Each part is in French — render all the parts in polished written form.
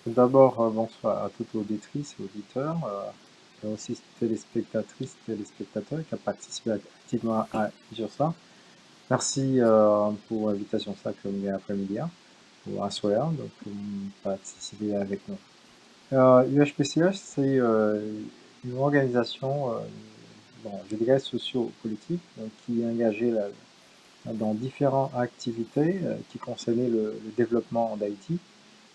Tout d'abord, bonsoir à toutes auditrices et auditeurs, et aussi téléspectatrices, téléspectateurs qui ont participé activement sur ça. Merci pour l'invitation ça que vous après-midi pour asseoir, donc pour participer avec nous. UHPCH, c'est une organisation, bon, je dirais socio-politique, qui est engagée dans différentes activités qui concernaient le développement d'Haïti.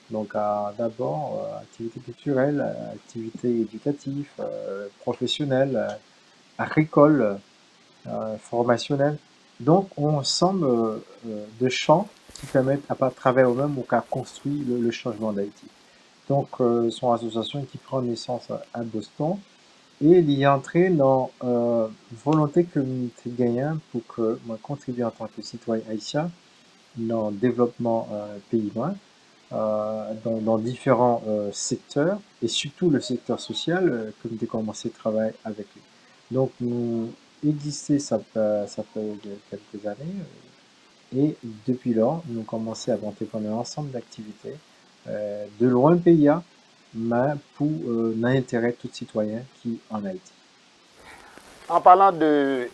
Donc, d'abord, activité culturelle, activité éducative, professionnelle, agricole, formationnelle. Donc, on ensemble de champs qui permettent, à travers eux-mêmes, qu'à construire le changement d'Haïti. Donc, son association qui prend naissance à Boston et il y est entré dans volonté communauté gagnante pour que moi contribue en tant que citoyen haïtien dans le développement paysan dans différents secteurs et surtout le secteur social, comme j'ai commencé à travailler avec lui. Donc, nous existé, ça fait quelques années et depuis lors, nous commençons à entreprendre un ensemble d'activités de loin le pays, mais pour l'intérêt de tout citoyen qui en Haïti. En parlant de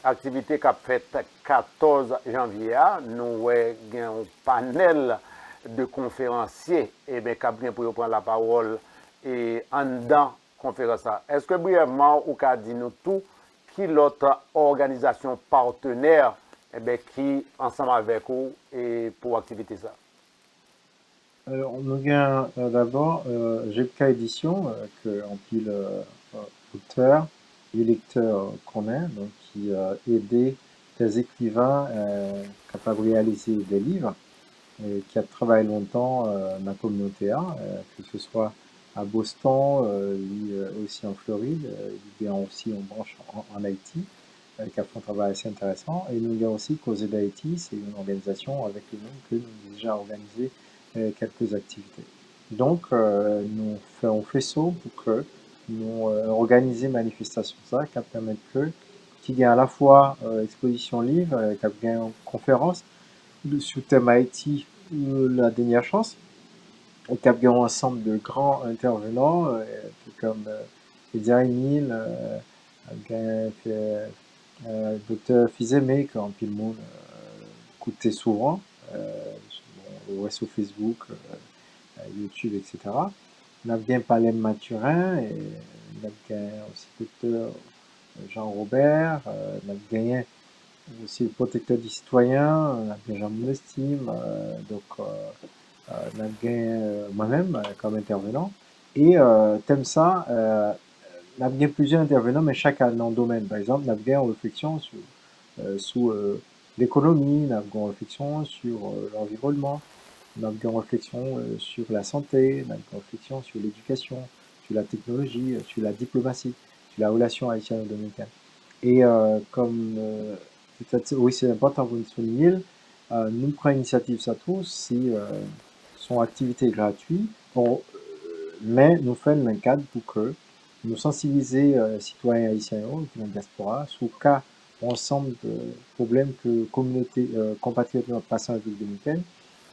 activité qu'a fait 14 janvier, nous avons un panel de conférenciers qui a bien pour prendre la parole et en dedans conférence. Est-ce que brièvement, vous pouvez dire nous tout qui l'autre organisation partenaire qui ensemble avec vous et pour activité ça? Alors, on vient d'abord GPK Édition, que en pile auteur et lecteur qu'on est, donc qui aidait des écrivains capables de réaliser des livres et qui a travaillé longtemps dans la communauté, que ce soit à Boston, aussi en Floride, il y a aussi en branche en Haïti, qui a fait un travail assez intéressant. Et nous, il y a aussi Causé d'Haïti, c'est une organisation avec le nom que nous avons déjà organisé quelques activités. Donc, on fait ça pour que nous organiser manifestation ça, qui permet que qu'il y ait à la fois exposition livre, qui a une conférence sur thème Haïti, la dernière chance, et qui a un ensemble de grands intervenants, comme Edia Emile, Dr. Fizeme, que en le monde écoutait souvent, on voit sur Facebook, YouTube, etc. On a bien Palem Mathurin, et on a bien aussi Dr. Jean-Robert, on a bien aussi le protecteur du citoyen, on a bien Jean Monestime, donc on a bien moi-même comme intervenant. Et thème ça, on a bien plusieurs intervenants, mais chacun dans le domaine. Par exemple, on a bien une réflexion sur l'économie, on a une réflexion sur l'environnement, on a une réflexion sur la santé, on a une réflexion sur l'éducation, sur la technologie, sur la diplomatie, sur la relation haïtienne-dominicaine. Et comme peut-être, oui, c'est important pour nous souligner, nous prenons l'initiative ça tous, si son activité est gratuite, bon, mais nous faisons un cadre pour que nous sensibiliser citoyens haïtiens qui sont dans la diaspora sur le cas ensemble de problèmes que communauté compatriotes passent en République dominicaine.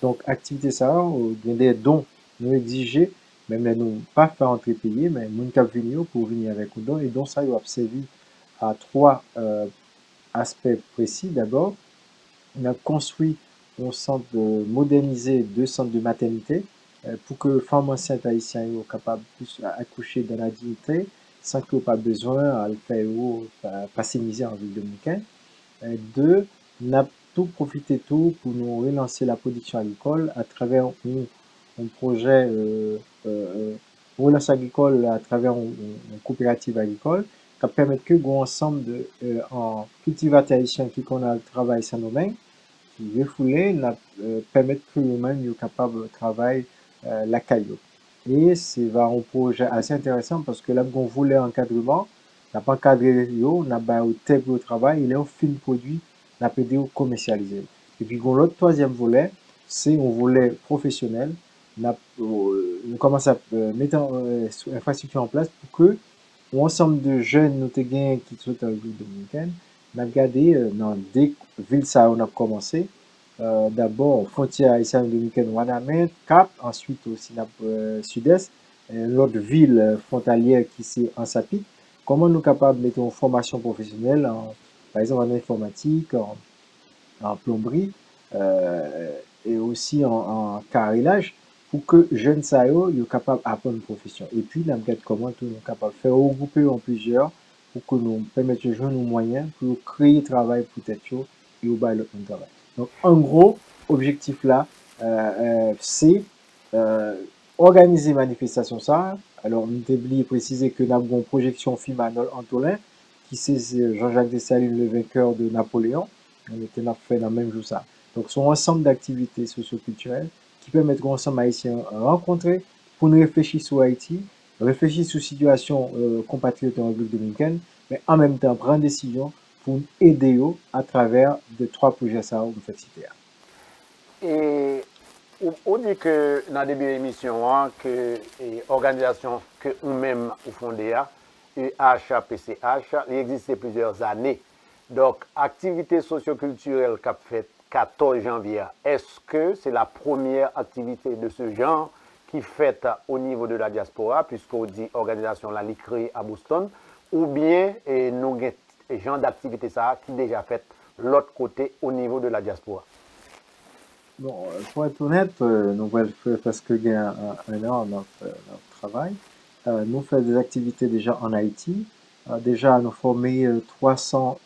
Donc, activité ça, il y a des dons nous exiger, même les nous pas faire entrer payer, mais nous cap venir pour venir avec nous dons, et donc ça, il a servi à trois aspects précis. D'abord, on a construit un centre de moderniser deux centres de maternité pour que les femmes enceintes haïtiennes soient capables d'accoucher dans la dignité sans qu'ils n'aient pas besoin de faire passer misère en ville dominicaine. Deux, on a tout profité tout pour nous relancer la production agricole à travers un projet relance agricole à travers une coopérative agricole qui permet que nous ensemble de en cultivateurs haïtiens qui qu'on a travaillé sans domaine qui refoulé permettre que nous-mêmes soient capables de travailler la caillou. Et c'est un projet assez intéressant parce que là, on voulait encadrement, n'a pas encadré, on a pas tel au travail, il est un fin produit, on a pu commercialiser. Et puis, l'autre troisième volet, c'est un volet professionnel. On commence à mettre l'infrastructure en place pour que l'ensemble de jeunes nous qui sont en ville dominicaine, on a regardé dans des villes ça on a commencé d'abord frontière haïtienne dominicaine Wanamet, Cap, ensuite aussi sud-est, l'autre ville frontalière qui c'est en Sapit. Comment nous capables de mettre en formation professionnelle, par exemple en informatique, en plomberie et aussi en carrelage pour que jeunes ça soient capables d'apprendre une profession. Et puis, nous avons comment nous sommes capables de faire regrouper en plusieurs pour que nous permettions de jouer nos moyens pour créer travail pour tête et au bas de travail. Donc, en gros, objectif là, c'est organiser manifestation ça. Alors, nous devons préciser que nous avons une projection film à Antolin, qui c'est Jean-Jacques Dessalines, le vainqueur de Napoléon. On était là fait dans le même jour ça. Donc, ce sont un ensemble d'activités socioculturelles qui permettent ensemble haïtiens rencontrer pour nous réfléchir sur Haïti, réfléchir sur la situation compatriote en République dominicaine, mais en même temps prendre des décisions pour aider à travers de trois projets ça vous faites citer. Et on dit que dans le début de l'émission, que l'organisation que nous-mêmes au fondé, EHPCH, il existe plusieurs années. Donc, activité socioculturelle qu'a fait 14 janvier, est-ce que c'est la première activité de ce genre qui est faite au niveau de la diaspora, puisqu'on dit organisation la créée à Boston, ou bien nous avons un genre d'activité ça qui est déjà faite l'autre côté au niveau de la diaspora? Bon, pour être honnête, nous avons fait presque un an notre travail. Nous faisons des activités déjà en Haïti. Déjà, nous formé 300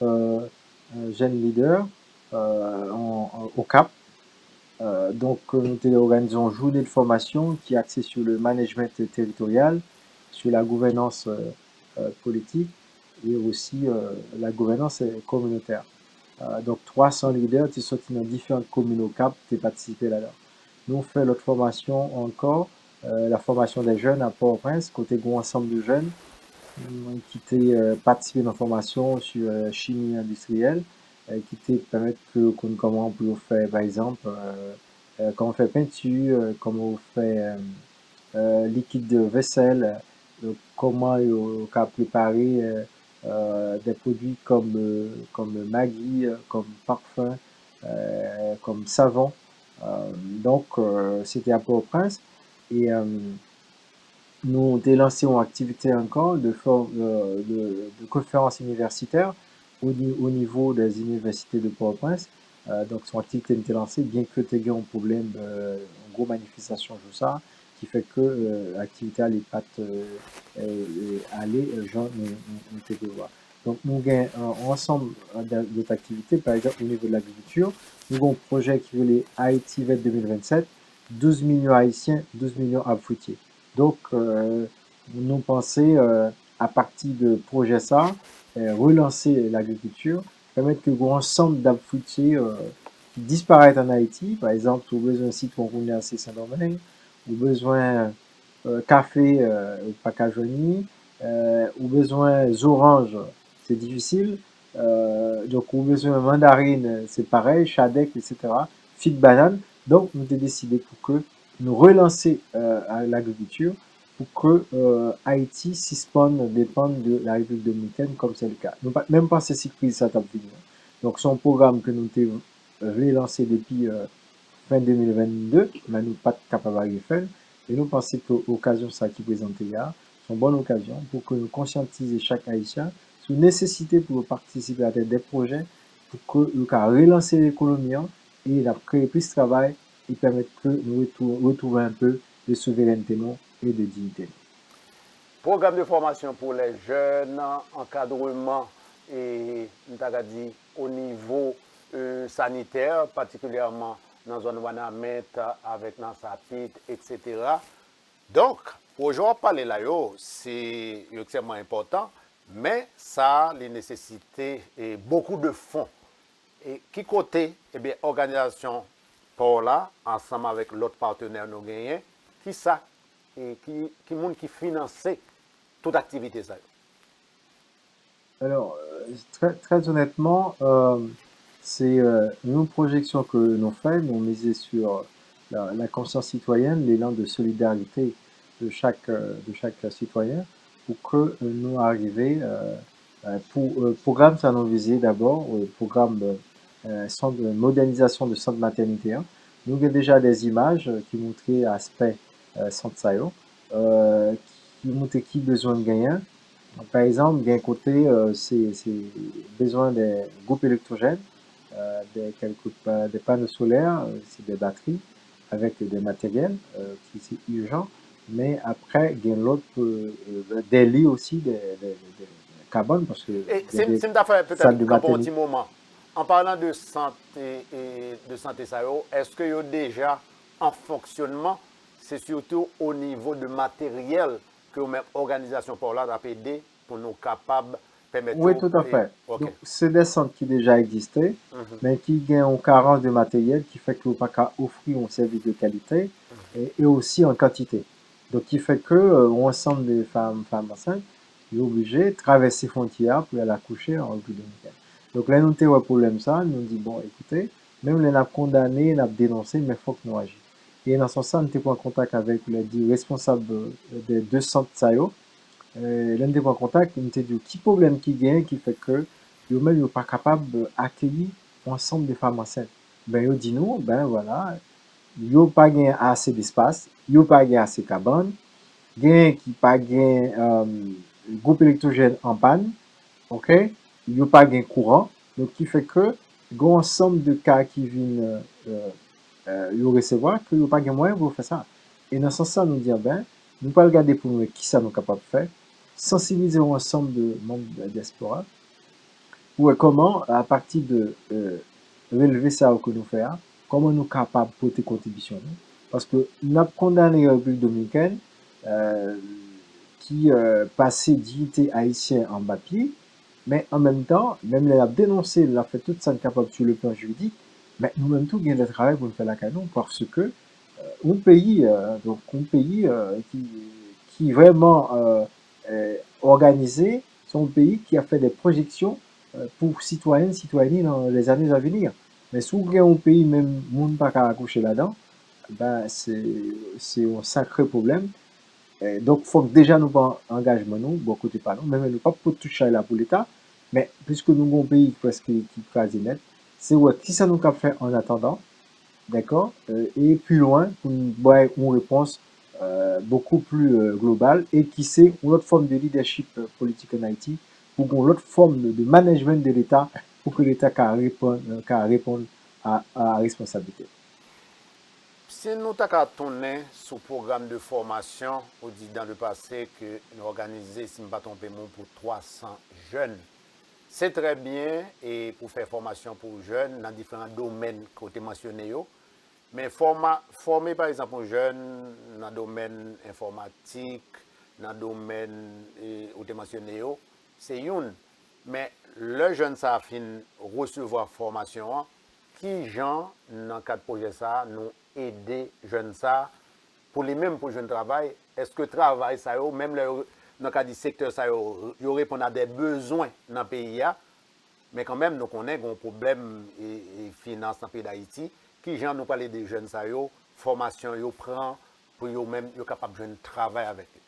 jeunes leaders au Cap. Donc, nous organisons une journée de formation qui est axée sur le management territorial, sur la gouvernance politique et aussi la gouvernance communautaire. Donc, 300 leaders qui sont dans différentes communes au Cap qui participent là-dedans. Nous, on fait notre formation encore, la formation des jeunes à Port-au-Prince, côté gros ensemble de jeunes qui participé dans la formation sur chimie industrielle, qui permettent qu'on comment on peut faire, par exemple, comment on fait peinture, comment on fait liquide de vaisselle, comment on peut préparer des produits comme Maggi, comme parfum, comme savon. Donc, c'était à Port-au-Prince. Et nous avons lancé une activité encore de conférences universitaires au niveau des universités de Port-au-Prince. Donc, son activité a été lancée, bien que tu aies un problème, en gros manifestation, tout ça, qui fait que l'activité n'allait pas aller, genre, nous te voir. Donc, nous avons un ensemble d'autres activités, par exemple, au niveau de l'agriculture. Nous avons un projet qui veut les Haïti VET 2027, 12 millions haïtiens, 12 millions arbres fruitiers. Donc, nous pensons à partir de projet ça, relancer l'agriculture, permettre que l'ensemble d'arbres fruitiers disparaissent en Haïti. Par exemple, au besoin de site pour rouler à Saint-Domingue, au besoin café, pas qu'à Joigny, au besoin oranges, c'est difficile. Donc, au besoin mandarine, c'est pareil, chadec, etc. Figue banane. Donc, nous avons décidé pour que nous relancer l'agriculture pour que Haïti suspende dépendre de la République dominicaine comme c'est le cas. Nous pas même pas ces surprises ça venir. Donc c'est un programme que nous avons lancé depuis fin 2022, mais nous pas capable de faire. Et nous pensons que l'occasion ça qui présente là, c'est une bonne occasion pour que nous conscientiser chaque Haïtien sur la nécessité pour participer à des projets pour que nous relancer l'économie et créer plus de travail et permettre que nous retrouvions un peu de souveraineté et de dignité. Programme de formation pour les jeunes, encadrement et dit, au niveau sanitaire, particulièrement dans la zone Wanamet, avec Nansapit, etc. Donc, aujourd'hui, parler là, c'est extrêmement important, mais ça a les nécessités et beaucoup de fonds. Et qui côté, eh bien, organisation pour là, ensemble avec l'autre partenaire nous gagnons, qui ça, et qui monde qui finance toute activité ça? Alors, très honnêtement, c'est une projection que nous faisons, nous misons sur la conscience citoyenne, l'élan de solidarité de chaque citoyen, pour que nous arrivions pour programme, ça nous visait d'abord, programme centre de modernisation de centre maternité, hein. Nous avons déjà des images qui montraient l'aspect centre ça yo, qui montraient qui besoin de gagner. Par exemple, d'un côté, c'est besoin des groupes électrogènes, des panneaux solaires, c'est des batteries avec des matériels qui c'est urgent. Mais après, il y a l'autre, des lits aussi, des carbone, parce que Et il y a des c'est une affaire salles peut-être de camper un maternité. petit moment. En parlant de santé ça, est-ce que yo déjà en fonctionnement, c'est surtout au niveau de matériel que même organisation pour là d'APD pour nous capables permettre Oui, tout à et, fait. OK. Donc, c'est des centres qui déjà existaient, Mhm, mais qui ont une carence de matériel qui fait qu'ils ne peuvent pas offrir un service de qualité et aussi en quantité. Donc, qui fait que l'ensemble des femmes enceintes sont obligées de traverser les frontières pour aller accoucher en République dominicaine. Donc, là, nous avons un problème ça, nous dit, bon, écoutez, même les n'a condamné, n'a dénoncé, mais il faut que nous agissions. Et dans ce sens, nous avons en contact avec les responsables des deux centres SAIO, l'un des points contacts, il était du petit problème qui gagne, qui fait que eux-mêmes sont pas capables d'accueillir ensemble des femmes enceintes. Ben, ils dit nous, ben voilà, ils n'ont pas gagné assez d'espace, ils n'ont pas gagné assez de cabane, gain qui pas gagné groupe électrogène en panne, ok, ils n'ont pas gagné courant, donc qui fait que il y a un ensemble de cas qui viennent recevoir que ils n'ont pas gagné moyen pour faire ça. Et dans ce sens, nous dire ben, nous pas regarder pour nous qui ça nous capable de faire, sensibiliser l'ensemble de membres de la diaspora pour comment, à partir de relever ça que nous faisons, comment nous sommes capables de porter contribution. Parce que nous avons condamné la République dominicaine euh, qui passait dignité haïtienne en bas pied, mais en même temps, même les a dénoncé, l'a fait tout ça capable sur le plan juridique, mais nous-mêmes tout gain de travail pour nous faire la canon parce que un pays qui vraiment organisé, c'est un pays qui a fait des projections pour citoyennes, citoyennes dans les années à venir. Mais si vous avez un pays, même monde pas qu'à accoucher là-dedans, ben c'est un sacré problème. Donc, il faut que déjà nous prenions engagement, nous, bon côté pas nous, même nous pas pour toucher là pour l'État, mais puisque nous avons un pays presque qui quasi net, c'est ouais, qui ça nous a fait en attendant, d'accord, et plus loin pour nous avoir une réponse beaucoup plus globale et qui c'est une autre forme de leadership politique en Haïti, pour une autre forme de management de l'État pour que l'État puisse répondre à la responsabilité. Si nous avons tourné sur le programme de formation, on dit dans le passé que nous organisons, si je ne me pas trompé, pour 300 jeunes. C'est très bien et pour faire formation pour jeunes dans différents domaines que vous mentionné. Mais former par exemple un jeune dans le domaine informatique, dans le domaine où tu mentionné, c'est une. Mais le jeune ça a fini recevoir formation, qui gens dans le cadre de projet ça nous aider jeunes ça pour les mêmes pour jeunes travail. Est-ce que travail ça même dans le cadre du secteur ça il répond à des besoins dans le pays, mais quand même nous connaissons un problème et finance dans le pays d'Haïti. Qui gens nous parler des jeunes ça formation yo prend pour yo même yo capable de travail avec eux.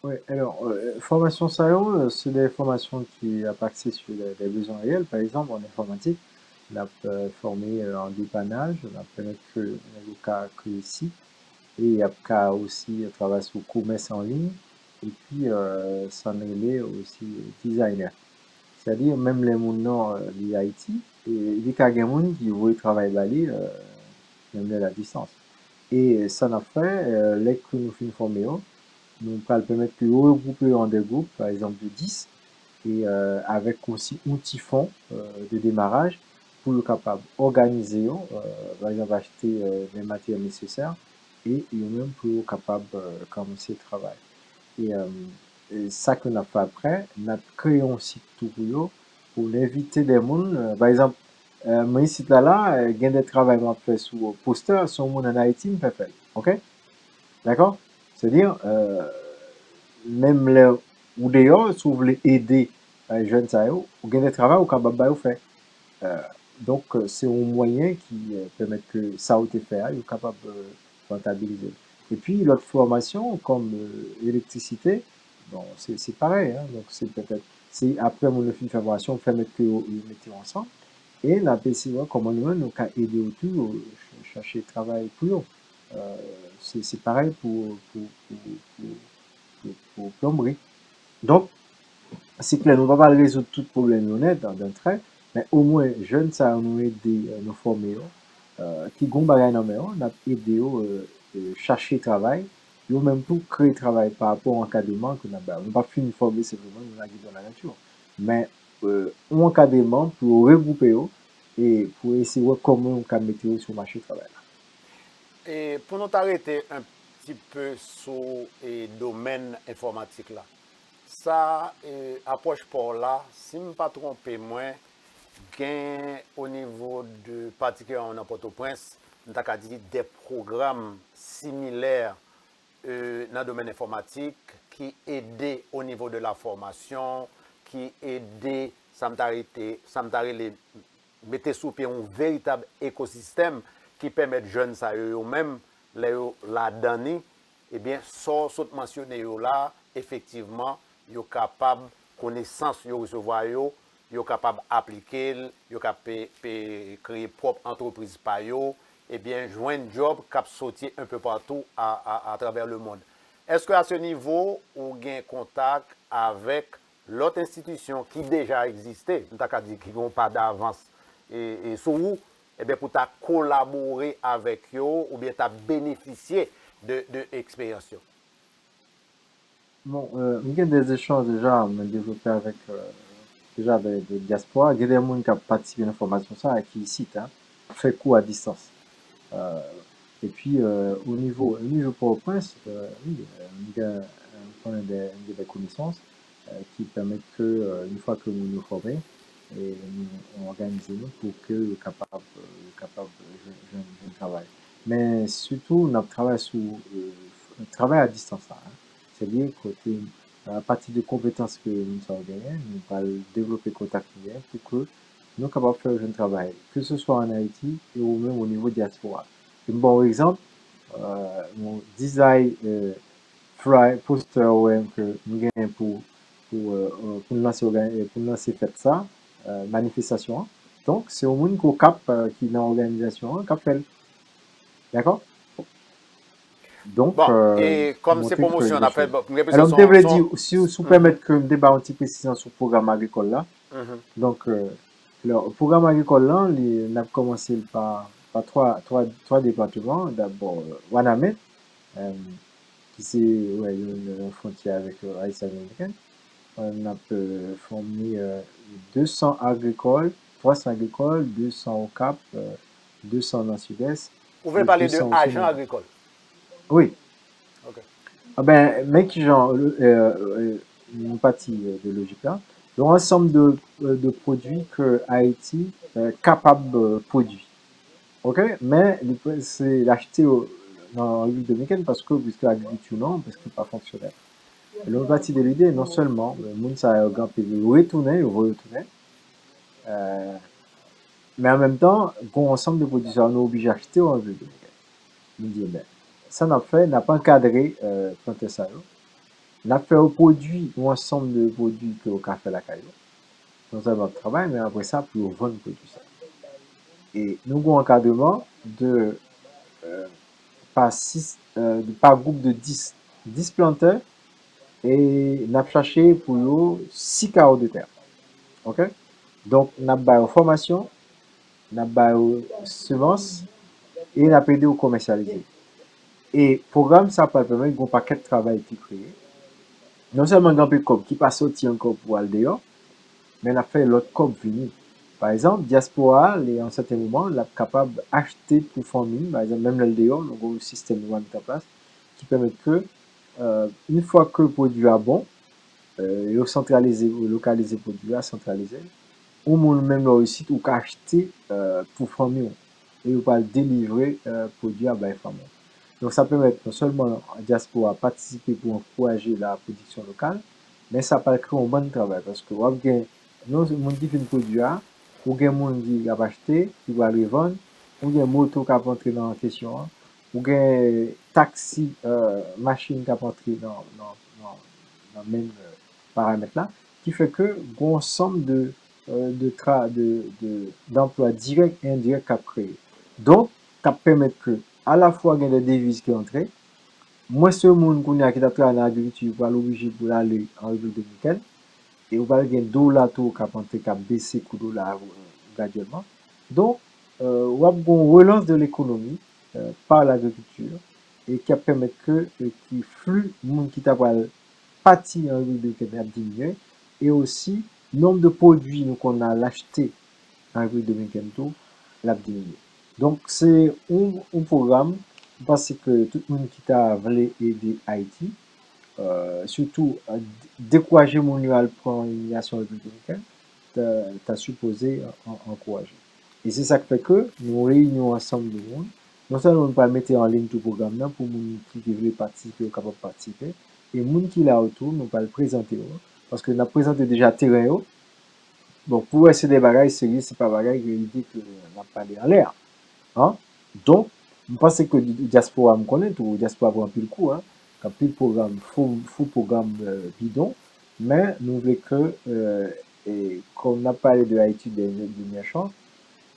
Oui, alors, formation SAO, c'est des formations qui a axées sur les besoins réels. Par exemple, en informatique, on a formé en dépannage, on a permis que le cas que ici, et il y a aussi travailler sur le commerce en ligne, et puis s'en aller aussi designer. C'est-à-dire, même les gens d'Haïti, et il y a des gens qui veulent travailler Bali, même à la distance. Et ça n'a fait, les que nous finissons former, nous allons permettre de regrouper en des groupes, par exemple de 10, et avec aussi un petit fonds de démarrage pour le capable organiser, par exemple acheter les matières nécessaires et même pour le capable commencer le travail. Et, et ça qu'on a fait après, on a créé un site tout pour inviter des gens, par exemple, moi ici là, il y a des travaux qu'on fait sur poster, sur monde en Haïti, on peut faire, ok? D'accord? C'est-à-dire, même les ou d'ailleurs, si vous voulez aider les jeunes, ça, vous gagnez du travail, vous capable de faire. Euh, donc, c'est un moyen qui permet que ça vous fait, vous capable de rentabiliser. Et puis, l'autre formation, comme l'électricité, bon, c'est pareil. Hein, donc, c'est peut-être, c'est après mon fin de formation, on fait mettre que vous mettez ensemble. Et la PCO, comment nous avons aidé autour chercher travail pour eux. Euh, c'est pareil pour plomberie. Donc, c'est clair, nous ne pouvons pas résoudre tout problème honnête d'un trait, mais au moins, jeunes, ça nous aide nous former, qui ont bagay dans main, on a aidé chercher travail, ou même pour créer travail par rapport au encadrement que nous avons. On n'a pas fini de former simplement, nous avons dans la nature. Mais un encadrement pour regrouper et pour essayer de voir comment on peut mettre sur le marché du travail. Et pour nous arrêter un petit peu sur le domaine informatique là, ça approche pour là, si je ne me pas trompé, moi, gain au niveau de particulièrement dans Port-au-Prince, nous avons dit des programmes similaires dans le domaine informatique qui aident au niveau de la formation, qui aident, ça me mettre sous pied un véritable écosystème qui permet aux jeunes ça eux-mêmes la donner eh bien sans mentionner là effectivement yo capable connaissance yo recevoir yo capable appliquer yo capable créer propre entreprise par yo eh bien joindre job cap sortir un peu partout à travers le monde. Est-ce qu'à ce niveau ou gain contact avec l'autre institution qui déjà existait, nous avons dit qu'ils n'ont pas d'avance et sur vous, eh bien, pour collaborer avec eux ou bien bénéficier de l'expérience. Bon, il y a des échanges déjà à me développer avec déjà de diaspora. Il y a des gens qui ont participé à l'information ça qui ici, hein, fait cours à distance. Euh, et puis au niveau Port-au-Prince, oui, on a des connaissances qui permettent que une fois que nous nous formons, et nous organisons nous pour que capable de travail. Mais surtout, on travaille sur travail à distance. Hein. C'est-à-dire côté à partir de compétences que nous avons gagnées, nous allons développer contact pour que nous sommes capables de faire un travail, que ce soit en Haïti et ou même au niveau diaspora. Un bon exemple, mon design fly poster ouais, que nous gagnons pour lancer fait ça, manifestation. Hein. Donc, c'est au monde qui est dans l'organisation qui fait. D'accord? Donc, Bon, et comme c'est promotion, on a fait. Alors, je devrais dire, si vous permettez que je débat un petit peu précision sur le programme agricole là. Donc, le programme agricole là, on a commencé par trois départements. D'abord, Wanamé, qui c'est une frontière avec Haïti américaine. On a formé 200 agricoles, 300 agricoles, 200 au Cap, 200 dans le sud-est. Vous voulez parler de agents agricoles? Oui. Ok. Ah ben, mec, genre, une partie de logique là. L'ensemble de produits que Haïti est capable de produire. Ok? Mais c'est l'acheter dans l'huile dominicaine parce que, puisque l'agriculture non, parce que c'est pas fonctionnel. L'autre partie de l'idée, non seulement, le monde ça a grand pays retourner, mais en même temps, qu'on ensemble de produits, on est obligé d'acheter en huile dominicaine. Nous dit, ben, ça n'a pas encadré planter ça. On a fait un produit, un ensemble de produits que au café la caillou. Nous avons notre travail, mais après ça, pour vendre produit ça. Et nous avons un encadrement de par groupe de 10 planteurs et nous avons cherché pour eux 6 carreaux de terre. Ok? Donc, nous avons une formation, nous avons une semence et nous avons aidé au commercialiser. Et le programme, ça peut permettre un paquet de travail qui est créé. Non seulement un peu qui pas sorti encore pour aller dehors, mais on a fait l'autre comme fini. Par exemple, diaspora, en certain moment, on est capable d'acheter pour famille, par exemple, même le dehors, on a un système de vente en place qui permet que, une fois que le produit est bon, centraliser, localiser le produit, centraliser, ou même réussite ou acheter pour famille et on va le délivrer produit à la famille. Donc ça permet non seulement la diaspora participer pour encourager la production locale, mais ça peut créer un bon travail parce que vous avez non monde qui fait un produit, ou avez monde qui va acheter, qui va le vendre, ou avez moto qui va entrer dans la question, ou avez taxi, machine qui va entrer dans le même paramètre là, qui fait que un ensemble d'emplois directs et indirects qu'a créé. Donc, ça permet que, à la fois, il y a des devises qui entrent, moins ce monde qui a travaillé dans l'agriculture va l'obliger pour aller en République dominicaine, et vous allez gagner dollar tout qui a baissé le dollar graduellement. Donc, vous avez une relance de l'économie par l'agriculture et qui permet que qui flux monde qui t'a parti en République dominicaine diminuer et aussi nombre de produits qu'on a acheté en République dominicaine tout l'a diminué. Donc c'est un programme parce que tout le monde qui t'a voulu aider Haïti surtout décourager mon à prendre l'immigration républicaine, t'as supposé encourager. Et c'est ça qui fait que nous réunissons ensemble le monde. Non seulement nous pas mettre en ligne tout le programme là pour les gens qui veulent participer ou capable de participer, et les gens qui là autour, nous pas le présenter. Parce que nous avons présenté déjà le terrain. Bon, pour essayer des bagages sérieux, c'est pas bagages réalité que nous pas parlé en l'air. Hein? Donc, je pense que le diaspora me connaît, ou diaspora prend plus le coup, hein? Quand plus le programme, faux programme bidon, mais nous voulons que, et qu'on a parlé de Haïti de dernière chance,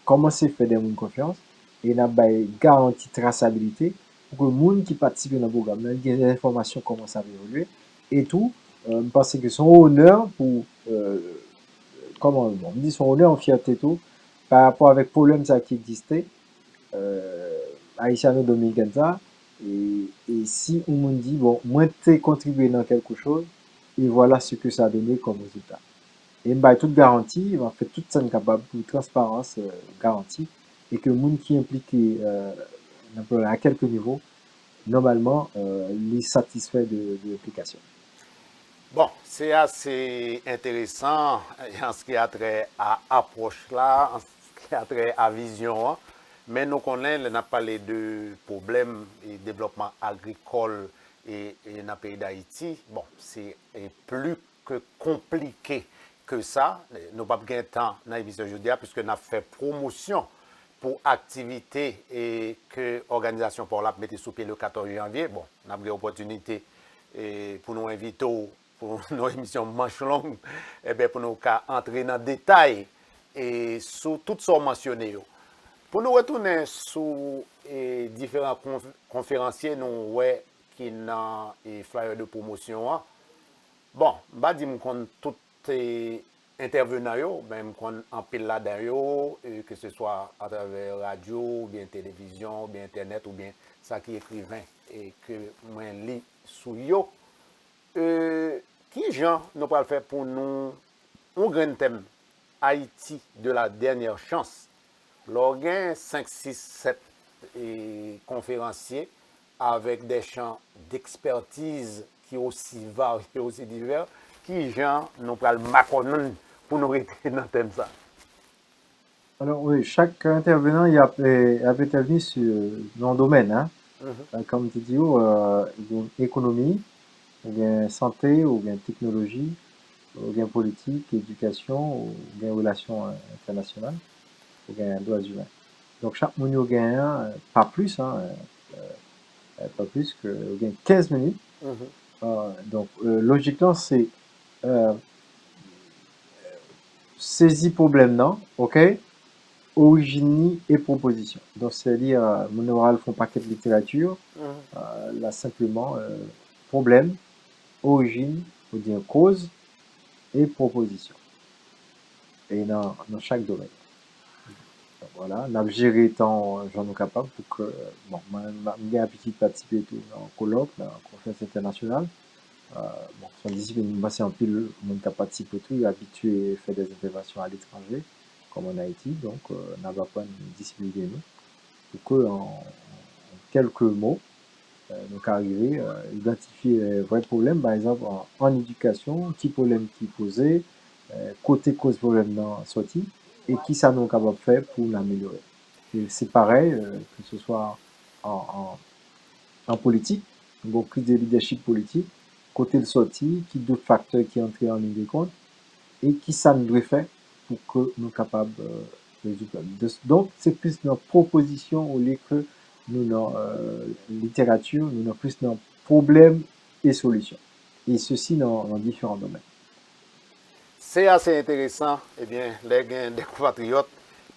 commencer à faire des gens confiance et n'a pas garantie traçabilité pour que les gens qui participent dans le programme, les informations commencent à évoluer et tout, je pense que son honneur pour, comment on dit, son honneur en fierté tout, par rapport avec le problème ça qui existait, haïtiano-dominicain ça, et si on me dit, bon, moi, tu contribué dans quelque chose, et voilà ce que ça a donné comme résultat. Et bah, toute garantie, en fait, toute ça capable pour transparence garantie, et que le monde qui est impliqué à quelques niveaux, normalement, les satisfait de l'application. Bon, c'est assez intéressant en ce qui a trait à approche là, en ce qui a trait à vision. Hein. Mais nous connaissons, on a parlé de problèmes et développement agricole et dans le pays d'Haïti. Bon, c'est plus que compliqué que ça. Nous n'avons pas de temps dans l'émission aujourd'hui puisque nous avons fait promotion pour activité et que l'organisation pour la mettre sous pied le 14 janvier. Bon, on a eu l'opportunité pour nous inviter pour nos émissions manches longues, eh bien, pour nous entrer dans le détail et sur tout ce mentionné. Pour nous retourner sur différents conférenciers nous, ouais, qui ont des flyers de promotion. Bon, je vais dire que tout intervenants, même en pile là-dedans, que ce soit à travers radio, ou bien télévision, ou bien internet, ou bien ça qui est écrivain et que moi lis sous yo. Qui Jean nous va faire pour nous un grand thème Haïti de la dernière chance. L'organe 5, 6, 7 conférenciers avec des champs d'expertise qui sont aussi variés, aussi divers. Qui Jean nous va le maconner pour nous rester dans le thème ça. Alors oui, chaque intervenant il a intervenu sur un domaine. Hein? Comme tu dis, économie, ou bien santé, ou bien technologie, ou bien politique, éducation, ou bien relations internationales, ou bien droits humains. Donc chaque monde gagne pas plus, hein, pas plus que 15 minutes. Donc logiquement, c'est saisir problème, non? OK? Origine et proposition. Donc, c'est-à-dire, mon oral font paquet de littérature, là simplement, problème, origine, ou bien cause et proposition. Et dans chaque domaine. Donc, voilà, on a géré tant j'en ai capable pour que, bon, j'ai l'habitude de participer tout en colloque, dans la conférence internationale. Bon, son discipline, c'est un peu le monde qui participe tout, il est habitué à faire des interventions à l'étranger, comme en Haïti, donc on n'a pas une discipline de nous. Pour que, en quelques mots, nous arriver à identifier les vrais problèmes, par exemple en éducation, qui problème qui posait, côté cause problème dans sorti, et qui ça nous capable de faire pour l'améliorer. C'est pareil, que ce soit en politique, une prise de leadership politique, côté de sortie, qui d'autres facteurs qui entrent en ligne de compte, et qui ça nous doit faire pour que nous soyons capables de résoudre. Donc, c'est plus notre proposition au lieu que nous, dans littérature, nous avons plus dans problèmes et solutions. Et ceci dans différents domaines. c'est assez intéressant, eh bien, les gens des compatriotes,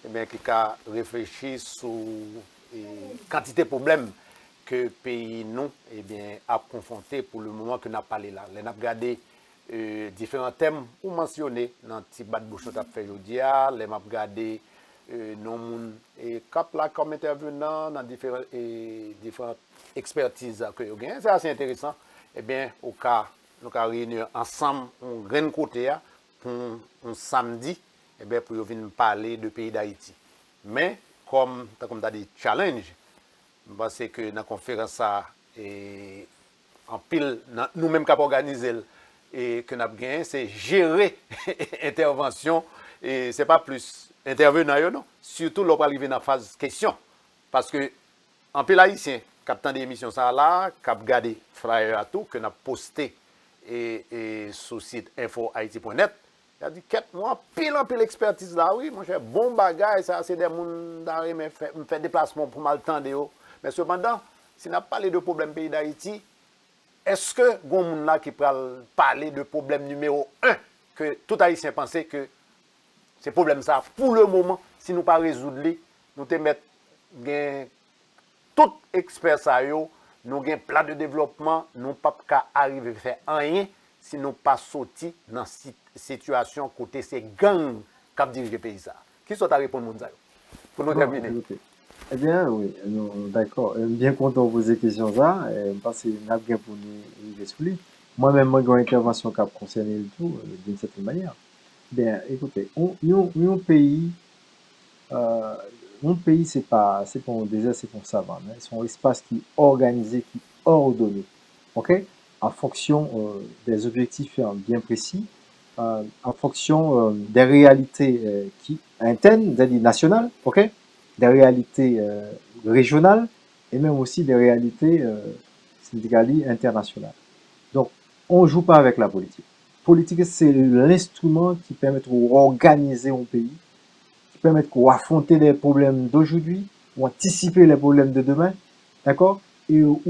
eh bien, qui ont réfléchi sur quantité de problèmes que le pays nous, eh bien, a confronté pour le moment que nous avons parlé là. Nous avons regardé différents thèmes ou mentionner dans le petit bat de bouche que nous avons fait aujourd'hui, nous avons regardé non et cap là comme intervenant dans différentes expertises que vous avez. C'est assez intéressant. Eh bien, au cas, nous avons réunir ensemble un grand côté pour un samedi, eh bien, pour venir parler du pays d'Haïti. Mais, comme tu as dit, challenge, je pense que dans la conférence, en pile, nous-mêmes qui avons organisé et que nous avons gagné, c'est gérer intervention et ce n'est pas plus intervenant, non. Surtout lorsqu'on arrive dans la phase question. Parce que, en pile haïtien, captant des émissions ça là, cap gardé flyer à tout, que nous avons posté et sur le site infohaiti.net. Il a dit, qu'est-ce moi, pile expertise là, oui, mon cher, bon bagage, ça, c'est des gens qui me fait déplacement pour mal temps. Mais cependant, si on a parlé de problème pays d'Haïti, est-ce que les gens là qui peuvent parler de problème numéro 1, que tout Haïtien pensait que ces problèmes ça, pour le moment, si nous ne pas résoudre, nous te mettre tout expert ça, nous avons un plan de développement, nous ne pouvons pas arriver à faire rien si nous ne pas sortis dans cette situation côté ces gangs qui dirigent le pays. Qui sont à répondre pour nous terminer? Eh bien, oui, d'accord. Bien content de poser question ça, parce que nous avons bien pour nous expliquer. Moi-même, moi, j'ai une intervention qui a concerné le tout, d'une certaine manière. Bien, écoutez, un pays, c'est pas un désert, c'est un savane. Hein. C'est un espace qui est organisé, qui est ordonné. OK? En fonction des objectifs bien précis, en fonction des réalités qui internes, c'est-à-dire nationales, OK? Des réalités régionales et même aussi des réalités internationales. Donc, on ne joue pas avec la politique. Politique, c'est l'instrument qui permet d'organiser un pays, qui permet d'affronter les problèmes d'aujourd'hui, ou anticiper les problèmes de demain, d'accord? Et ou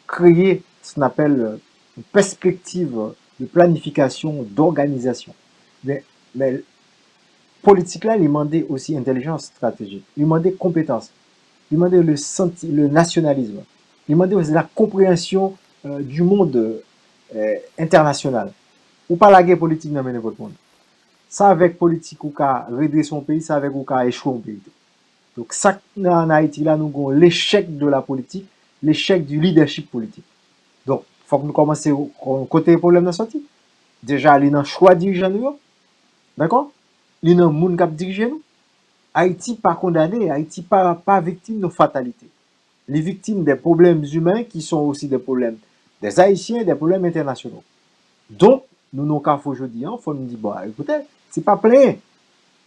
créer ce qu'on appelle une perspective de planification, d'organisation. Mais politique là, il demandait aussi intelligence stratégique, il demandait compétence, il demandait le nationalisme, il demandait aussi la compréhension du monde international. Ou pas la guerre politique dans n'importe monde. Ça avec politique ou ka redresser son pays, ça avec ou ka échouer un pays. Donc ça en Haïti là, nous avons l'échec de la politique, l'échec du leadership politique. Donc, il faut que nous commencions côté problème de sortie. Déjà, il y a un choix dirigeant, d'accord? Il y a un monde qui dirige nous. Haïti pas condamné, Haïti pas victime de fatalité. Les victimes des problèmes humains qui sont aussi des problèmes des Haïtiens, des problèmes internationaux. Donc, nous n'avons qu'à aujourd'hui, il faut nous dire, bon, écoutez, c'est pas plein.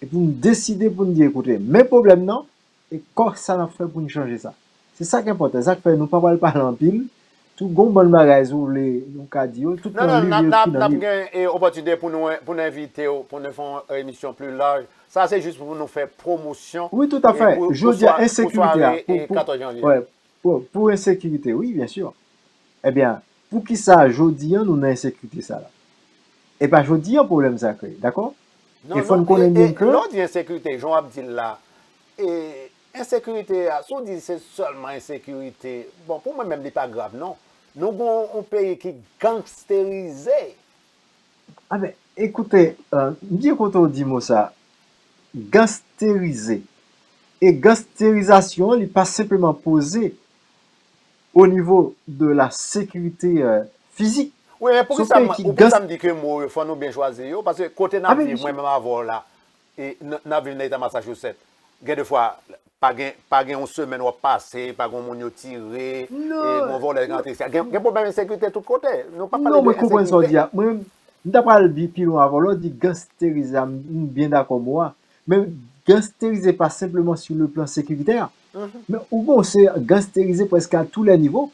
Et pour nous décider, pour nous dire, écoutez, mes problèmes, non, et quoi ça nous fait pour nous changer ça. C'est ça qui est important. C'est ça qui fait nous ne pas parler en pile. Tout bon bon bagage ou les nous ka di tout non n'a une opportunité pour nous inviter pour nous faire une émission plus large. Ça c'est juste pour nous faire promotion. Oui, tout à fait. Je dis insécurité pour 14 janvier. Ouais, pour insécurité, oui, bien sûr. Eh bien, pour qui ça jodi nous avons insécurité ça là. Et pas jodi un problème ça crée, d'accord? Il faut nous connaître bien que l'autre insécurité, Jean Abdil là et insécurité, si on dit c'est seulement insécurité, bon, pour moi même, ce n'est pas grave, non. Nous avons un pays qui est gangstérisé. Ah ben, écoutez, bien quand on dit ça, gangstérisé. Et gangstérisation, il n'est pas simplement posé au niveau de la sécurité physique. Oui, mais pour ça me dit que il faut nous bien choisir, parce que côté n'a vu moi-même avant là, et n'a vu dans Massachusetts, des fois, pas une semaine ou passer, pas un monde tiré, et on va les rentrer. Il y a un problème de sécurité de tous côtés. Non, mais comment ça dit? Moi, je ne pas le dire plus avant, on dit gangsteriser, bien d'accord moi, mais gangsteriser pas simplement sur le plan sécuritaire, mais au bon, c'est gangsteriser presque à tous les niveaux.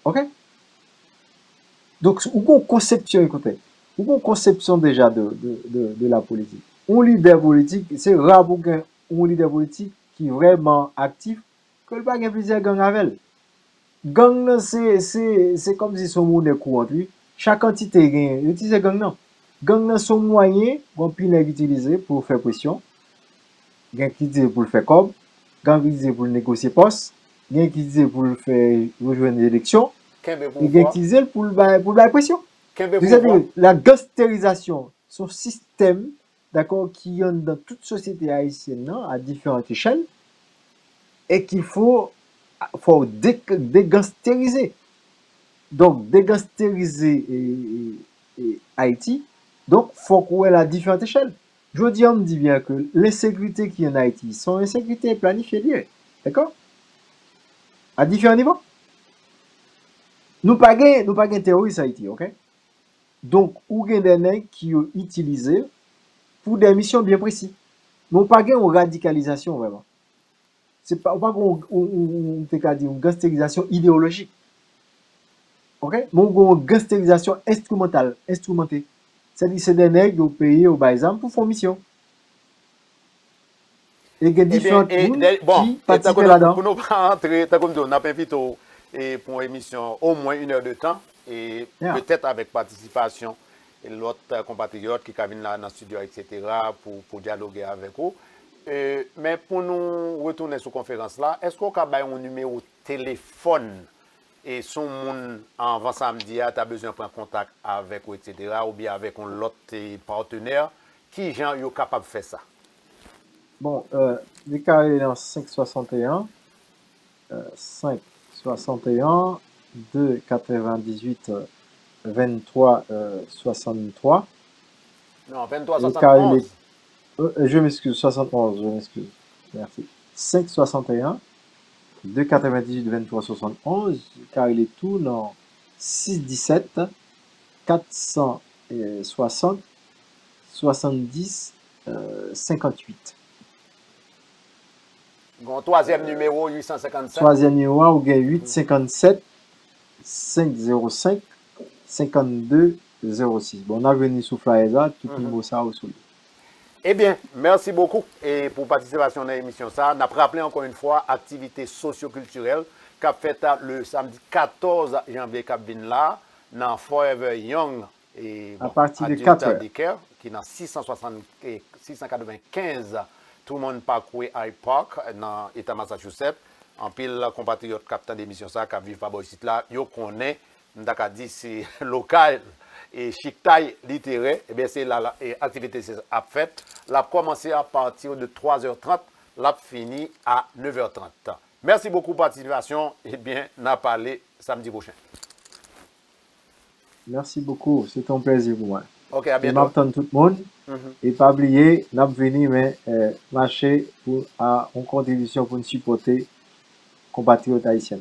Ok? Donc, ou bon conception, écoutez, ou bon conception déjà de la politique. Un leader politique, c'est rare pour un leader politique qui est vraiment actif, que le pas plusieurs gangs avec. Gang, c'est comme si son monde est courant. Chaque entité gagne, utilise gang non. Gang nan son moyen, bon pi nèg utilisé pour faire pression. Gang qui dit pour le faire comme, gang qui dit pour négocier poste, gang qui dit pour le faire rejoindre l'élection, Kembe et gang pouvoir, qui dit pour la pression. Kembe C'est-à-dire pouvoir. que la gangsterisation, son système, d'accord, qui est dans toute société haïtienne non, à différentes échelles, et qu'il faut dégangsteriser. Donc, dégangsteriser Haïti, donc, il faut qu'on ait à différentes échelles. Je dis, on me dit bien que l'insécurité qui est en Haïti sont insécurité planifiée, d'accord? À différents niveaux. Nous pas gain terroriste Haïti, ok? Donc, ou gain des nègres qui ont utilisé pour des missions bien précises. Nous pas gain une radicalisation vraiment. C'est pas une gangsterisation idéologique. Ok? Mais une gangsterisation instrumentée. C'est-à-dire c'est des nègres au pays au exemple pour faire mission. Et il y a différentes bon, qui participent là-dedans. pour nous pas entrer, t'as comme dit, on a invité pour une émission au moins 1 heure de temps et peut-être avec participation et l'autre compatriote qui viennent là dans le studio, etc., pour dialoguer avec vous. Mais pour nous retourner sur la conférence là, est-ce qu'on a un numéro de téléphone et son monde avant samedi, tu as besoin de prendre contact avec vous, etc., ou bien avec l'autre partenaire, qui gens sont capables de faire ça? Bon, les carrés dans 561, 561, 2, 98, 23, 63. Non, 23, 71. Je m'excuse, 71, je m'excuse. Merci. 561, 2, 98, 23, 71, car il est tout dans 617, 460, 70, 58. Bon, troisième numéro, 857. Troisième numéro, ou bien 857, 505, 52, 06. Bon, on a venu sous flyer là, tout le niveau ça au sous. Eh bien, merci beaucoup et pour participation dans l'émission. Ça, on a rappelé encore une fois activité socio-culturelle qu'a fait le samedi 14 janvier là dans Forever Young et à partir de 4 heures. Qui est dans 695 tout le monde parcourt Hyde Park dans l'État Massachusetts. En pile compatriote captain d'émission ça qui vivent pas ici là, yo connaît, m'daka dit c'est local et chic taille littéraire, et bien c'est là l'activité a faite. L'a commencé à partir de 3h30, l'a fini à 9h30. Merci beaucoup pour la participation et bien n'a parlé samedi prochain. Merci beaucoup, c'est un plaisir pour moi. OK, à bientôt. Je m'attends tout le monde. Et pas oublier, n'a venu mais marcher pour à une contribution pour nous supporter compatriotes haïtiens.